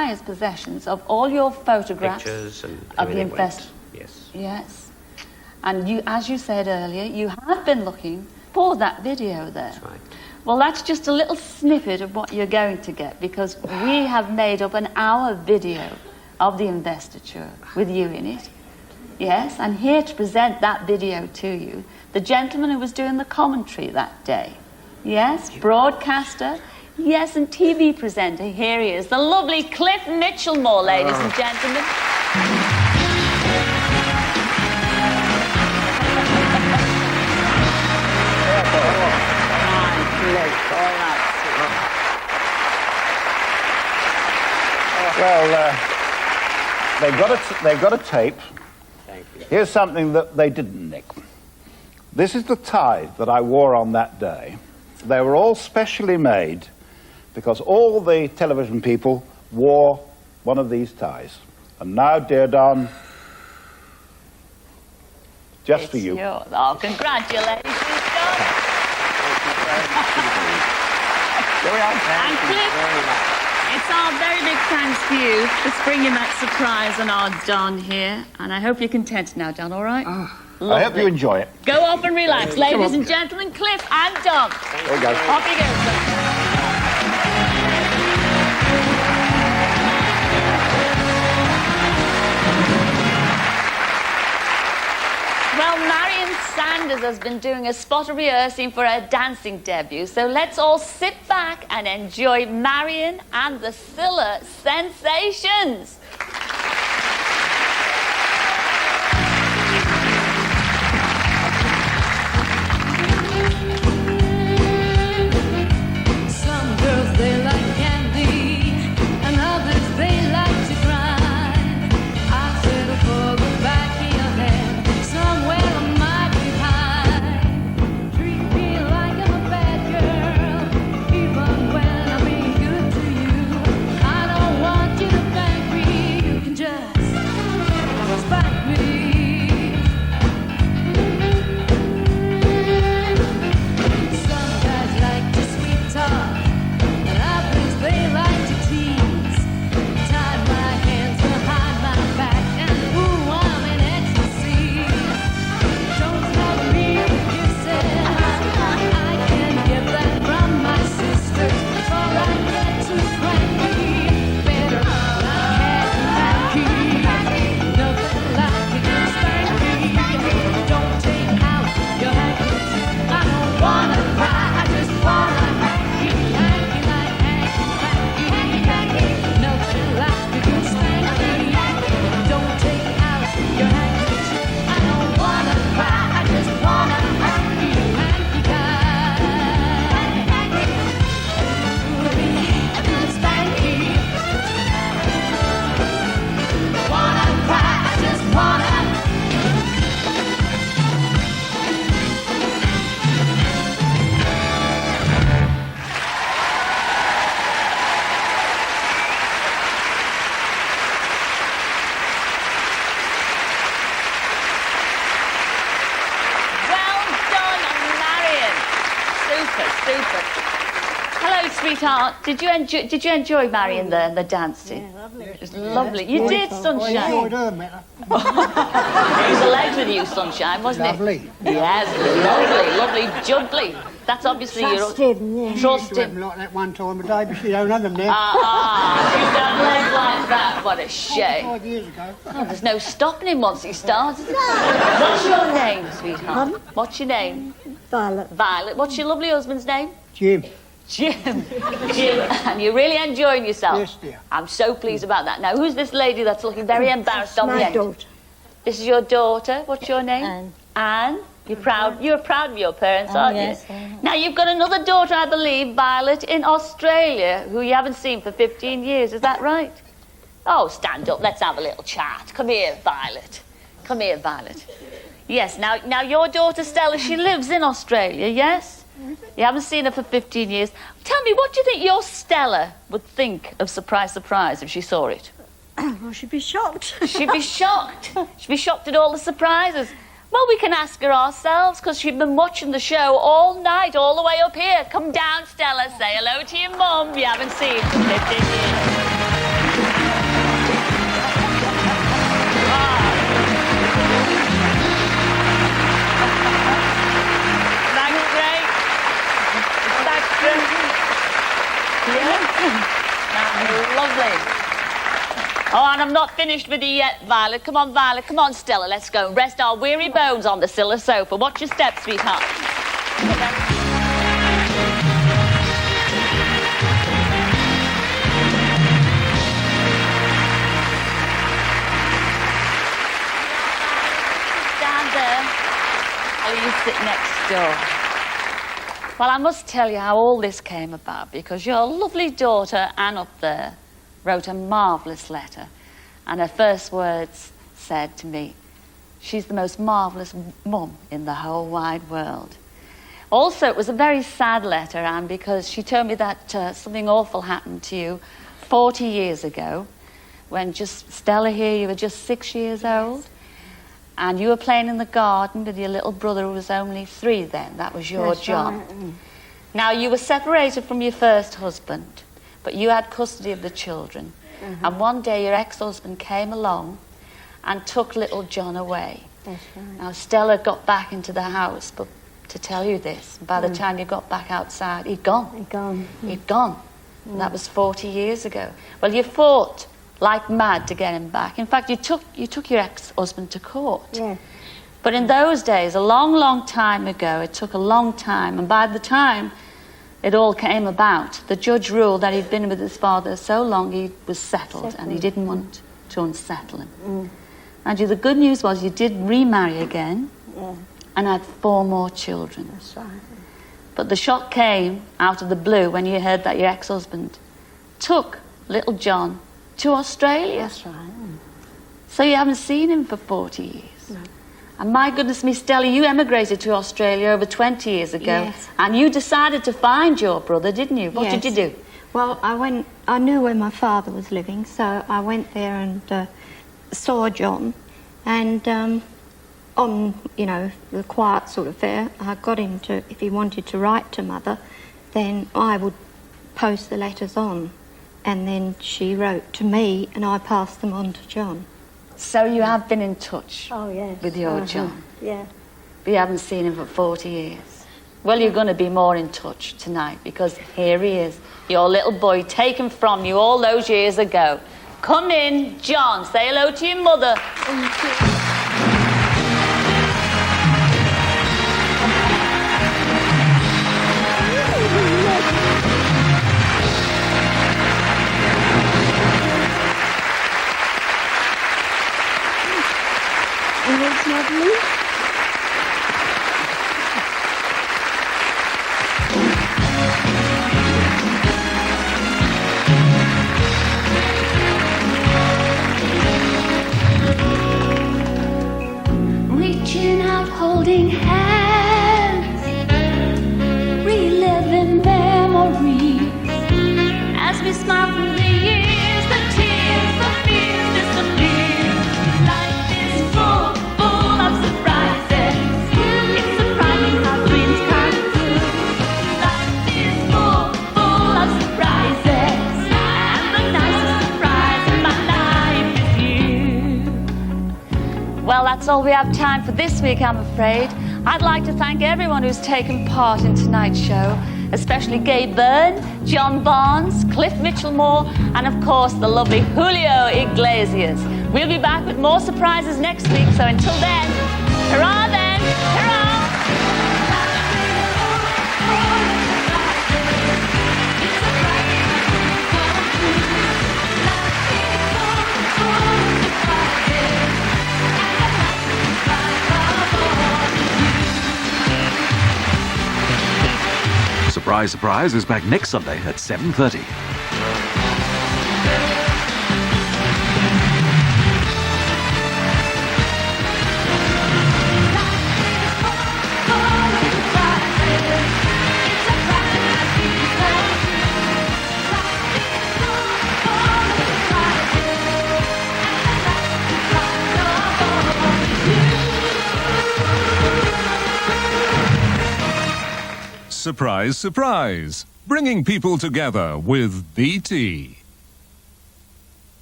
prized possessions of all your photographs Pictures and of the everything went. Yes. Yes. And you, as you said earlier, you have been looking for that video there. That's right. Well, that's just a little snippet of what you're going to get, because we have made up an hour video of the investiture with you in it. Yes, and here to present that video to you, the gentleman who was doing the commentary that day. Yes, broadcaster. Yes, and TV presenter. Here he is, the lovely Cliff Mitchellmore, ladies and gentlemen. Well, they've got a tape. Thank you. Here's something that they didn't nick. This is the tie that I wore on that day. They were all specially made because all the television people wore one of these ties. And now, dear Don, just for you. Yours. Oh, congratulations, Don. And Cliff, it's our very big thanks to you for springing that surprise on our Don here. And I hope you're content now, Don, all right? I hope you enjoy it. Go off and relax, ladies and gentlemen. Cliff and Don. There you go. Off you go, sir. Well, Marion Sanders has been doing a spot of rehearsing for her dancing debut, so let's all sit back and enjoy Marion and the Cilla Sensations. Some girls, they like candy, and others, they like to grind. I settle for the back of your hand, somewhere a mile behind. Treat me like I'm a bad girl, even when I'm being good to you. I don't want you to thank me, you can just spank me. Some guys like to sweet talk, and others they like to tease. Tie my hands behind my back, and ooh, I'm in ecstasy. Don't love me with kisses, I can get that from my sisters. Before I get too cranky, better not hanky. Nothing like a good spanky. Don't take out your handkerchief. I don't wanna cry, I just wanna hanky like hanky. Nothing like a good spanky. Don't take out your handkerchief. I don't wanna cry, I just wanna hanky a good spanky. Wanna cry, I just wanna. Well done, Marion. Super, super. Hello, sweetheart. Did you enjoy Marion there and the dancing? Yeah, lovely. It was lovely. You did, Sunshine. I enjoyed her, mate. It was a leg with you, Sunshine, wasn't Lovely. it? Yes, lovely, jubbly. That's obviously your... Trust him, yeah. Trust She went him. like that one time a day, but she don't have them now. You don't legs like that. What a shame. 5 years ago. Oh, there's no stopping him once he starts. What's your name, sweetheart? What's your name? Violet. Violet. What's your lovely husband's name? Jim. Jim. Jim. And you're really enjoying yourself? Yes, dear. I'm so pleased about that. Now, who's this lady that's looking very embarrassed on the My end? daughter. This is your daughter. What's your name? Anne. Anne. You're proud. You're proud of your parents, aren't yes, you? I am. Now you've got another daughter, I believe, Violet, in Australia, who you haven't seen for 15 years. Is that right? Oh, stand up. Let's have a little chat. Come here, Violet. Come here, Violet. Yes. Now your daughter Stella, she lives in Australia. Yes. You haven't seen her for 15 years. Tell me, what do you think your Stella would think of Surprise, Surprise if she saw it? Well, she'd be shocked. She'd be shocked. She'd be shocked at all the surprises. Well, we can ask her ourselves, because she'd been watching the show all night, all the way up here. Come down, Stella, say hello to your mum you haven't seen for 15 years. lovely. Oh, and I'm not finished with you yet, Violet. Come on, Violet. Come on, Stella. Let's go and rest our weary bones on the Cilla sofa. Watch your step, sweetheart. Stand there. Or you sit next door. Well, I must tell you how all this came about, because your lovely daughter, Anne, up there, wrote a marvellous letter, and her first words said to me, "She's the most marvellous mum in the whole wide world." Also, it was a very sad letter, Anne, because she told me that something awful happened to you 40 years ago, when just Stella here, you were just 6 years old, and you were playing in the garden with your little brother who was only 3 then. That was your John. Right. Now, you were separated from your first husband, but you had custody of the children. And one day your ex-husband came along and took little John away. That's right. Now, Stella got back into the house, but to tell you this, by the time you got back outside, he'd gone. They're gone. He'd gone. And that was 40 years ago. Well, you fought like mad to get him back. In fact, you took your ex-husband to court. Yeah. But in those days, a long, long time ago, it took a long time, and by the time it all came about, the judge ruled that he'd been with his father so long he was settled, and he didn't want to unsettle him. And the good news was you did remarry again and had 4 more children. That's right. But the shock came out of the blue when you heard that your ex-husband took little John to Australia. That's right. So you haven't seen him for 40 years. No. And my goodness me, Stella, you emigrated to Australia over 20 years ago. Yes. And you decided to find your brother, didn't you? What did you do? Well, I knew where my father was living, so I went there and saw John. And on, the quiet sort of fare, I got him to, if he wanted to write to Mother, then I would post the letters on. And then she wrote to me, and I passed them on to John. So you have been in touch Oh, yes. with your John. Yeah. But you haven't seen him for 40 years. Well, you're going to be more in touch tonight, because here he is, your little boy taken from you all those years ago. Come in, John. Say hello to your mother. And it's lovely. Reaching out, holding hands, reliving memories as we smile through the years. The tears, the fears disappear. Life is full of surprises. It's surprising how dreams come true. Life is full of surprises, and the nicest surprise in my life is you. Well, that's all we have time for this week, I'm afraid. I'd like to thank everyone who's taken part in tonight's show, especially Gay Byrne, John Barnes, Cliff Mitchell-Moore, and of course the lovely Julio Iglesias. We'll be back with more surprises next week, so until then, hurrah then, hurrah! Surprise, Surprise is back next Sunday at 7:30. Surprise, surprise! Bringing people together with BT.